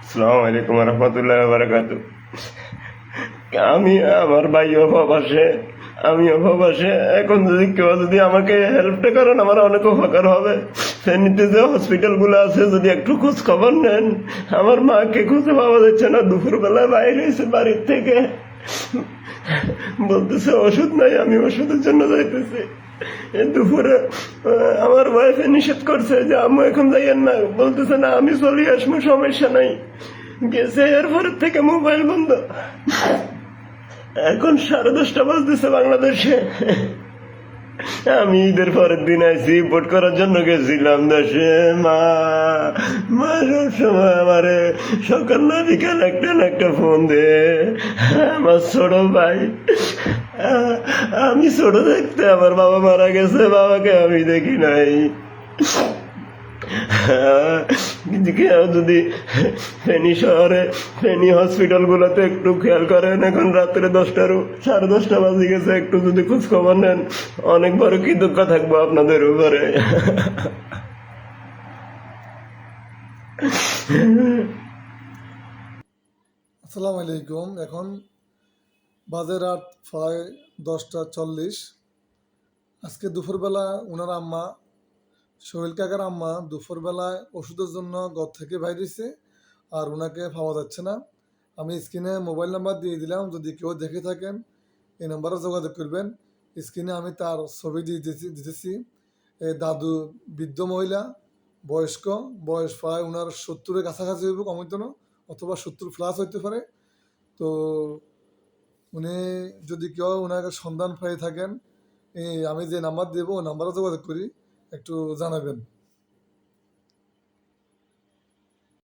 আসসালামু আলাইকুম রহমতুল্লাহ বারাকাতু। আমি আমার ভাইও প্রবাসে, আমিও প্রবাসে। এখন যদি কেউ যদি আমাকে হেল্পটা করেন আমার অনেক উপকার হবে। ফেনীতে যে হসপিটালগুলো আছে যদি একটু খোঁজ খবর নেন। আমার মাকে খুঁজে পাওয়া যাচ্ছে না, দুপুরবেলায় বাইরে হয়েছে বাড়ির থেকে, বলতেছে ওষুধ নাই। আমি ওষুধের জন্য যাইতেছি। দুপুরে আমার ওয়াইফে নিষেধ করছে যে আম্মু এখন যাইয়েন না, বলতেছে না আমি চলে আসবো, সমস্যা নাই। গেছে, এরপরের থেকে মোবাইল বন্ধ। এখন 10:30 বাজতেছে বাংলাদেশে। আমি ঈদের পরের দিন আইসি রিপোর্ট করার জন্য গেছিলাম দেশে। মা মা সবসময় আমারে সকাল না বিকাল একটা না একটা ফোন দে। আমার ছোট ভাই, আমি ছোট দেখতে আমার বাবা মারা গেছে, বাবাকে আমি দেখি নাই। কিন্তু কেউ যদি ফেনী শহরে ফেনী হসপিটাল গুলোতে একটু খেয়াল করেন, এখন রাত্রে 10:30 বাজে গেছে, একটু যদি খোঁজ খবর নেন অনেক বড় কৃতজ্ঞ থাকবো আপনাদের উপরে। আসসালামু আলাইকুম। এখন বাজে রাত প্রায় 10:40। আজকে দুপুরবেলা ওনার আম্মা, সোহেল কাকার আম্মা দুপুরবেলায় ওষুধের জন্য ঘর থেকে বাইরেছে, আর ওনাকে পাওয়া যাচ্ছে না। আমি স্ক্রিনে মোবাইল নাম্বার দিয়ে দিলাম, যদি কেউ দেখে থাকেন এই নাম্বারে যোগাযোগ করবেন। স্ক্রিনে আমি তার ছবি দিতেছি। দাদু, বৃদ্ধ মহিলা, বয়স্ক, বয়স প্রায় ওনার 70-এর কাছাকাছি হইব, কমিত না, অথবা 70+ হইতে পারে। তো উনি যদি কেউ ওনাকে সন্ধান পেয়ে থাকেন, আমি যে নাম্বার দেবো ওই নাম্বারে যোগাযোগ করি, একটু জানাবেন।